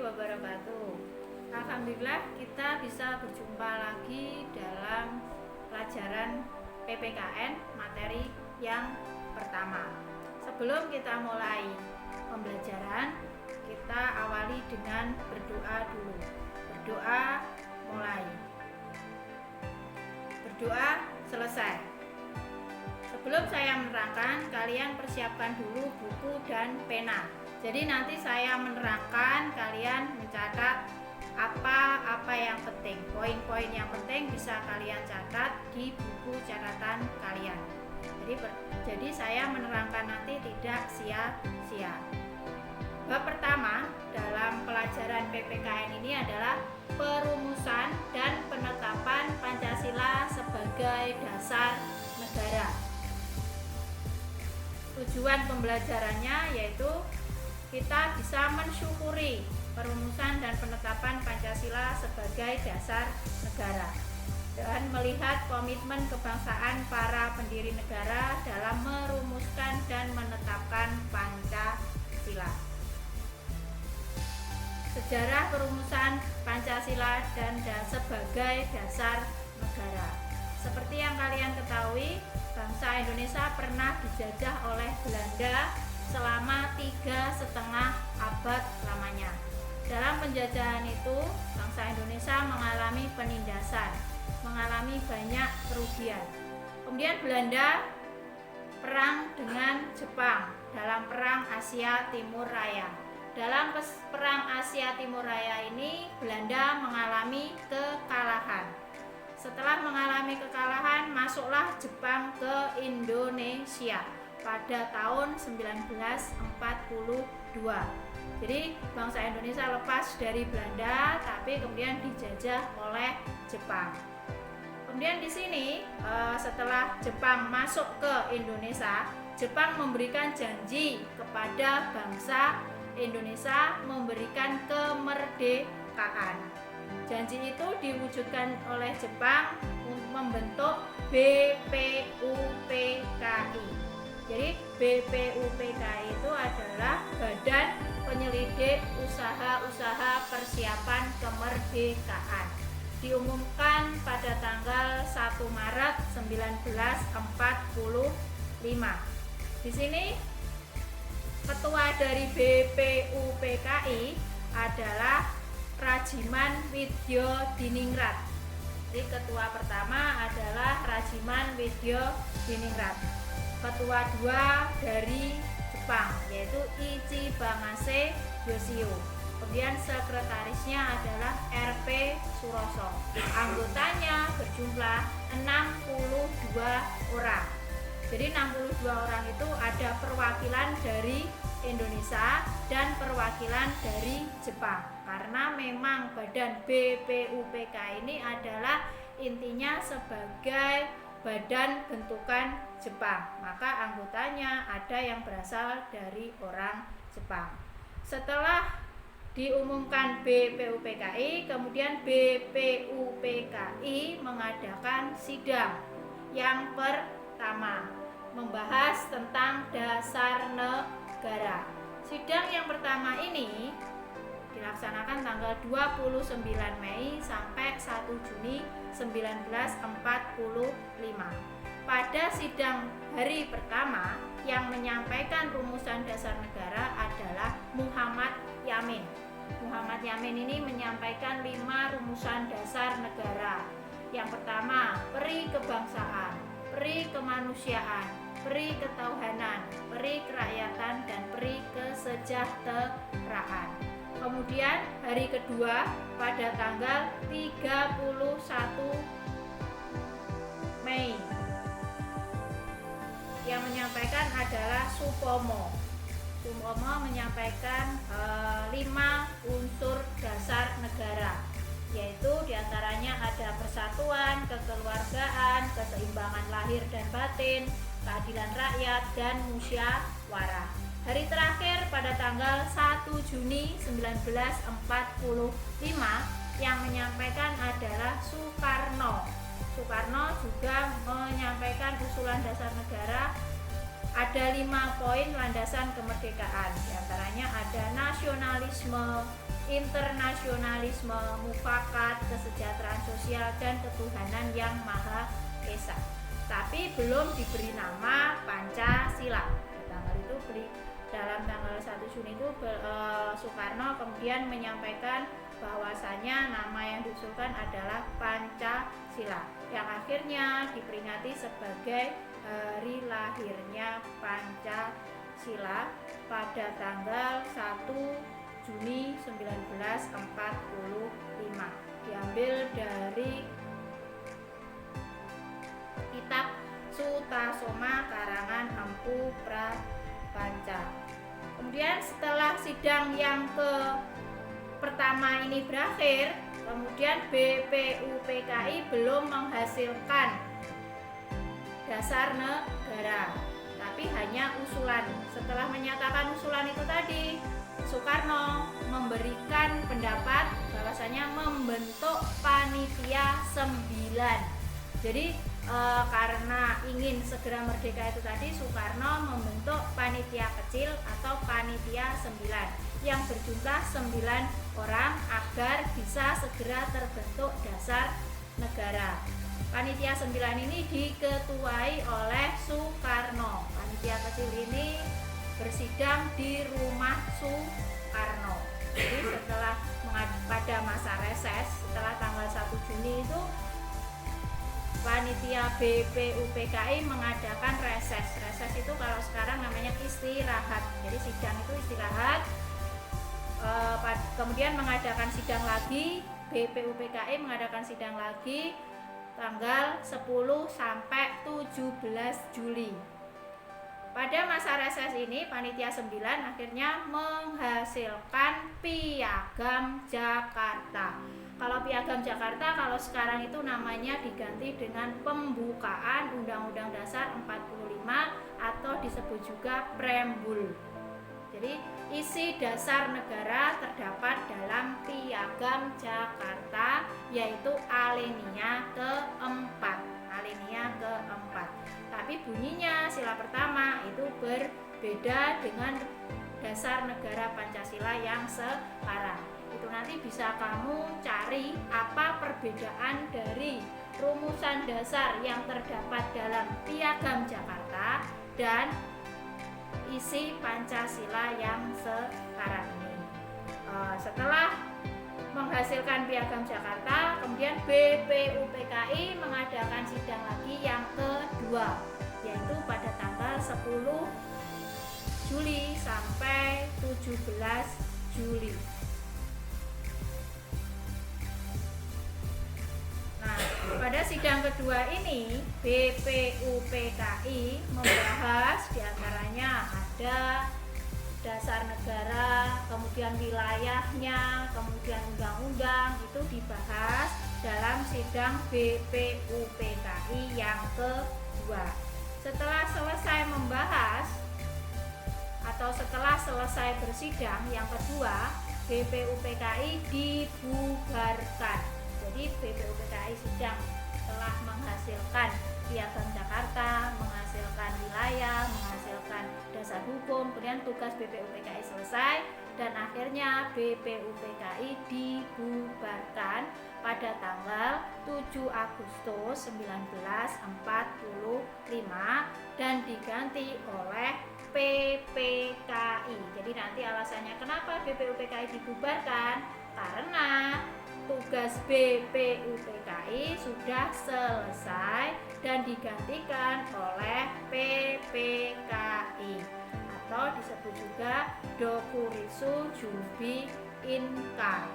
wabarakatuh. Alhamdulillah kita bisa berjumpa lagi dalam pelajaran PPKN materi yang pertama. Sebelum kita mulai pembelajaran, kita awali dengan berdoa dulu. Berdoa mulai. Berdoa selesai. Sebelum saya menerangkan, kalian persiapkan dulu buku dan pena. Jadi nanti saya menerangkan, kalian mencatat apa yang penting. Poin-poin yang penting bisa kalian catat di buku catatan kalian. Jadi saya menerangkan nanti tidak sia-sia. Bab pertama dalam pelajaran PPKN ini adalah perumusan dan penetapan Pancasila sebagai dasar negara. Tujuan pembelajarannya yaitu kita bisa mensyukuri perumusan dan penetapan Pancasila sebagai dasar negara dan melihat komitmen kebangsaan para pendiri negara dalam merumuskan dan menetapkan Pancasila. Sejarah perumusan Pancasila dan sebagai dasar negara. Seperti yang kalian ketahui, bangsa Indonesia pernah dijajah oleh Belanda selama 3,5 abad lamanya. Dalam penjajahan itu, bangsa Indonesia mengalami penindasan, mengalami banyak kerugian. Kemudian Belanda perang dengan Jepang dalam Perang Asia Timur Raya. Dalam Perang Asia Timur Raya ini, Belanda mengalami kekalahan. Setelah mengalami kekalahan, masuklah Jepang ke Indonesia pada tahun 1942. Jadi bangsa Indonesia lepas dari Belanda, tapi kemudian dijajah oleh Jepang. Kemudian di sini setelah Jepang masuk ke Indonesia, Jepang memberikan janji kepada bangsa Indonesia memberikan kemerdekaan. Janji itu diwujudkan oleh Jepang membentuk BPUPKI. Jadi BPUPKI itu adalah Badan Penyelidik Usaha-Usaha Persiapan Kemerdekaan. Diumumkan pada tanggal 1 Maret 1945. Di sini ketua dari BPUPKI adalah Rajiman Widyodiningrat. Jadi ketua pertama adalah Rajiman Widyodiningrat. Ketua 2 dari Jepang yaitu Ichibamase Yoshio. Kemudian sekretarisnya adalah R.P. Suroso. Anggotanya berjumlah 62 orang. Jadi 62 orang itu ada perwakilan dari Indonesia dan perwakilan dari Jepang. Karena memang badan BPUPK ini adalah intinya sebagai badan bentukan Jepang, maka anggotanya ada yang berasal dari orang Jepang. Setelah diumumkan BPUPKI, kemudian BPUPKI mengadakan sidang yang pertama, membahas tentang dasar negara. Sidang yang pertama ini dilaksanakan tanggal 29 Mei sampai 1 Juni 1945. Pada sidang hari pertama yang menyampaikan rumusan dasar negara adalah Muhammad Yamin. Muhammad Yamin ini menyampaikan 5 rumusan dasar negara. Yang pertama, peri kebangsaan, peri kemanusiaan, peri ketauhanan, peri kerakyatan, dan peri kesejahteraan. Kemudian hari kedua pada tanggal 31 Mei yang menyampaikan adalah Supomo. Supomo menyampaikan 5 unsur dasar negara, yaitu diantaranya ada persatuan, kekeluargaan, keseimbangan lahir dan batin, keadilan rakyat, dan musyawarah. Hari terakhir pada tanggal 1 Juni 1945 yang menyampaikan adalah Soekarno. Soekarno juga menyampaikan usulan dasar negara. Ada 5 poin landasan kemerdekaan. Di antaranya ada nasionalisme, internasionalisme, mufakat, kesejahteraan sosial, dan ketuhanan yang Maha Esa. Tapi belum diberi nama Pancasila. Tanggal itu dalam tanggal 1 Juni itu Soekarno kemudian menyampaikan bahwasanya nama yang diusulkan adalah Pancasila, yang akhirnya diperingati sebagai hari lahirnya Pancasila pada tanggal 1 Juni 1945. Diambil dari kitab Sutasoma karangan Empu Prapanca. Kemudian setelah sidang yang pertama ini berakhir, kemudian BPUPKI belum menghasilkan dasar negara, tapi hanya usulan. Setelah menyatakan usulan itu tadi, Soekarno memberikan pendapat bahwasanya membentuk panitia 9. Jadi karena ingin segera merdeka itu tadi, Soekarno membentuk panitia kecil atau panitia 9 yang berjumlah 9 orang agar bisa segera terbentuk dasar negara. Panitia 9 ini diketuai oleh Soekarno. Panitia kecil ini bersidang di rumah Soekarno. Jadi setelah pada masa reses, setelah tanggal 1 Juni itu panitia BPUPKI mengadakan reses. Reses itu kalau sekarang namanya istirahat. Jadi sidang itu istirahat. Kemudian mengadakan sidang lagi. BPUPKI mengadakan sidang lagi tanggal 10 sampai 17 Juli. Pada masa reses ini panitia 9 akhirnya menghasilkan Piagam Jakarta. Kalau Piagam Jakarta kalau sekarang itu namanya diganti dengan Pembukaan Undang-Undang Dasar 45 atau disebut juga Preambul. Jadi isi dasar negara terdapat dalam Piagam Jakarta, yaitu alinea keempat. Alinea keempat. Tapi bunyinya sila pertama itu berbeda dengan dasar negara Pancasila yang sekarang. Itu nanti bisa kamu cari apa perbedaan dari rumusan dasar yang terdapat dalam Piagam Jakarta dan isi Pancasila yang sekarang ini. Setelah menghasilkan Piagam Jakarta, kemudian BPUPKI mengadakan sidang lagi yang kedua, yaitu pada tanggal 10 Juli sampai 17 Juli. Nah, pada sidang kedua ini BPUPKI membahas diantaranya ada dasar negara, kemudian wilayahnya, kemudian undang-undang, itu dibahas dalam sidang BPUPKI yang kedua. Setelah selesai membahas atau setelah selesai bersidang yang kedua, BPUPKI dibubarkan. Jadi BPUPKI sidang telah menghasilkan Piagam Jakarta, menghasilkan wilayah, menghasilkan dasar hukum, kemudian tugas BPUPKI selesai dan akhirnya BPUPKI dibubarkan pada tanggal 7 Agustus 1945 dan diganti oleh PPKI. Jadi nanti alasannya kenapa BPUPKI dibubarkan? Karena tugas BPUPKI sudah selesai dan digantikan oleh PPKI atau disebut juga Dokurisu Jubi Inkai.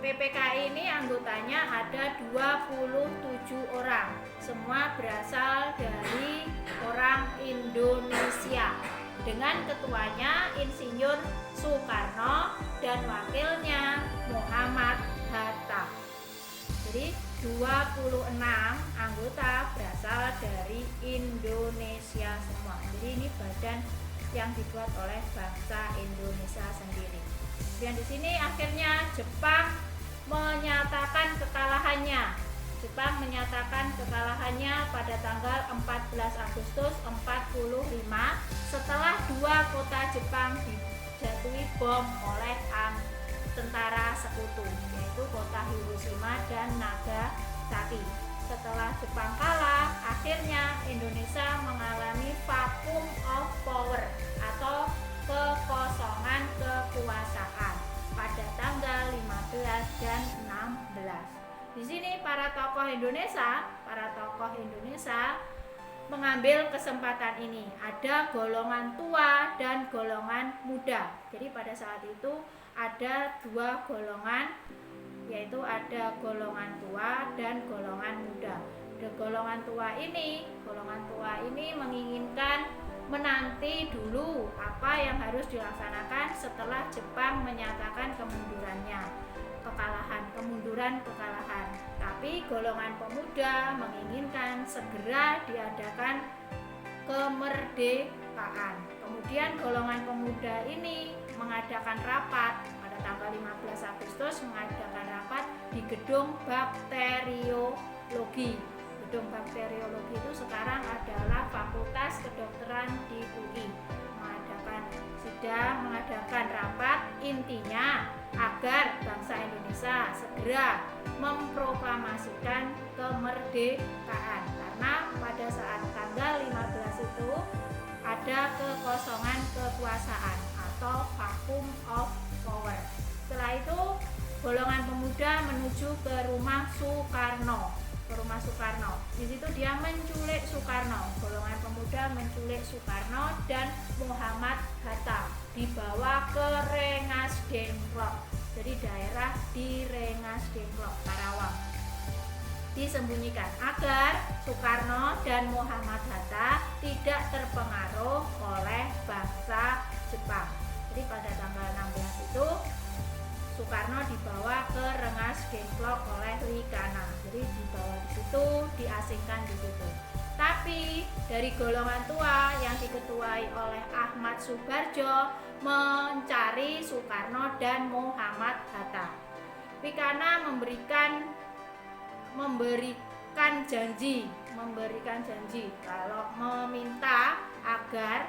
PPKI ini anggotanya ada 27 orang, semua berasal dari orang Indonesia, dengan ketuanya Insinyur Soekarno dan wakilnya Muhammad Hatta. Jadi 26 anggota berasal dari Indonesia semua. Jadi ini badan yang dibuat oleh bangsa Indonesia sendiri. Dan di sini akhirnya Jepang menyatakan kekalahannya Jepang menyatakan kekalahannya pada tanggal 14 Agustus 45 setelah 2 kota Jepang dijatuhi bom oleh tentara sekutu, yaitu kota Hiroshima dan Nagasaki. Setelah Jepang kalah, akhirnya Indonesia mengalami vacuum of power atau kekosongan kekuasaan pada tanggal 15 dan 16. Di sini para tokoh Indonesia mengambil kesempatan ini. Ada golongan tua dan golongan muda. Jadi pada saat itu ada 2 golongan, yaitu ada golongan tua dan golongan muda. Golongan tua ini menginginkan menanti dulu apa yang harus dilaksanakan setelah Jepang menyatakan kemunduran kekalahan. Tapi golongan pemuda menginginkan segera diadakan kemerdekaan. Kemudian golongan pemuda ini mengadakan rapat pada tanggal 15 Agustus, mengadakan rapat di gedung bakteriologi. Gedung bakteriologi itu sekarang adalah Fakultas Kedokteran di UI. Mengadakan rapat, intinya agar bangsa Indonesia segera memproklamasikan kemerdekaan, karena pada saat tanggal 15 itu ada kekosongan kekuasaan atau vacuum of power. Setelah itu golongan pemuda menuju ke rumah Soekarno. Di situ dia menculik Soekarno. Golongan pemuda menculik Soekarno dan Muhammad Hatta, dibawa ke Rengas Dengklok. Jadi daerah di Rengas Dengklok, Karawang. Disembunyikan agar Soekarno dan Muhammad Hatta tidak terpengaruh oleh bangsa Jepang. Jadi pada tanggal 16 itu Soekarno dibawa ke Rengas Dengklok oleh Wikana. Jadi dibawa di situ, diasingkan di situ. Tapi dari golongan tua yang diketuai oleh Ahmad Subarjo mencari Soekarno dan Muhammad Hatta. Wikana memberikan janji kalau meminta agar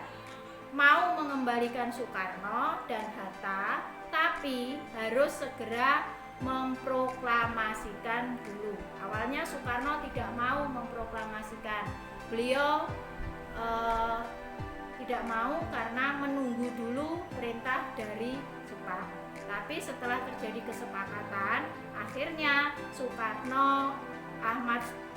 mau mengembalikan Soekarno dan Hatta, tapi harus segera memproklamasikan dulu. Awalnya Soekarno tidak mau memproklamasikan. Beliau tidak mau karena menunggu dulu perintah dari Jepang. Tapi setelah terjadi kesepakatan, akhirnya Soekarno,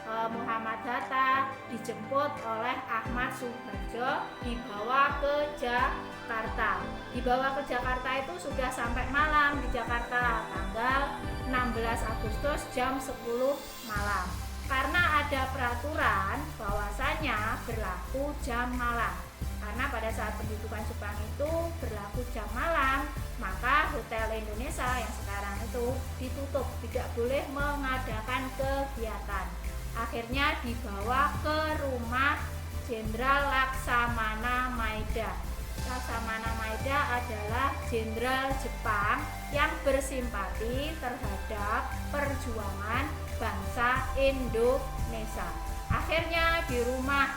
Muhammad Hatta dijemput oleh Ahmad Subarjo, dibawa ke Jakarta. Dibawa ke Jakarta itu sudah sampai malam di Jakarta, tanggal 16 Agustus jam 10 malam. Karena ada peraturan bahwasanya berlaku jam malam. Karena pada saat pendudukan Jepang itu berlaku jam malam, maka Hotel Indonesia yang sekarang itu ditutup, tidak boleh mengadakan kegiatan. Akhirnya dibawa ke rumah Jenderal Laksamana Maeda. Laksamana Maeda adalah jenderal Jepang yang bersimpati terhadap perjuangan bangsa Indonesia. Akhirnya di rumah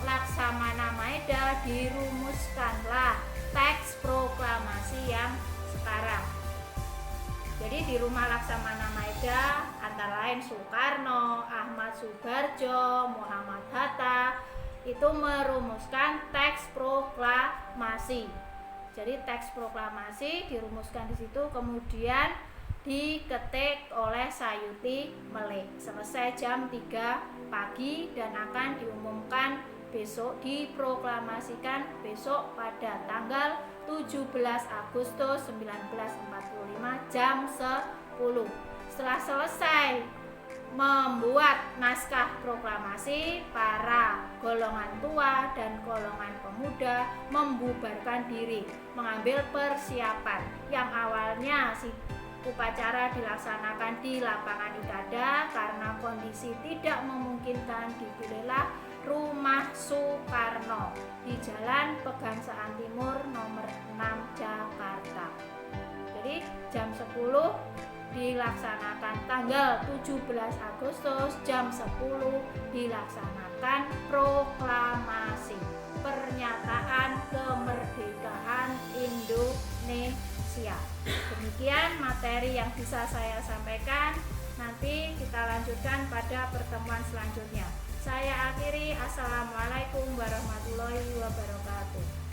Laksamana Maeda dirumuskanlah teks proklamasi yang sekarang. Jadi di rumah Laksamana Maeda antara lain Soekarno, Ahmad Subarjo, Muhammad Hatta itu merumuskan teks proklamasi. Jadi teks proklamasi dirumuskan di situ, kemudian diketik oleh Sayuti Melik. Selesai jam 3 pagi dan akan diumumkan besok, diproklamasikan besok pada tanggal 17 Agustus 1945 jam 10. Setelah selesai membuat naskah proklamasi, para golongan tua dan golongan pemuda membubarkan diri, mengambil persiapan. Yang awalnya upacara dilaksanakan di lapangan Ikada, karena kondisi tidak memungkinkan dipilihlah rumah Soekarno di Jalan Pegangsaan Timur nomor 6 Jakarta. Jadi jam 10 dilaksanakan tanggal 17 Agustus jam 10 dilaksanakan proklamasi pernyataan kemerdekaan Indonesia. Demikian materi yang bisa saya sampaikan. Nanti kita lanjutkan pada pertemuan selanjutnya. Saya akhiri. Assalamualaikum warahmatullahi wabarakatuh.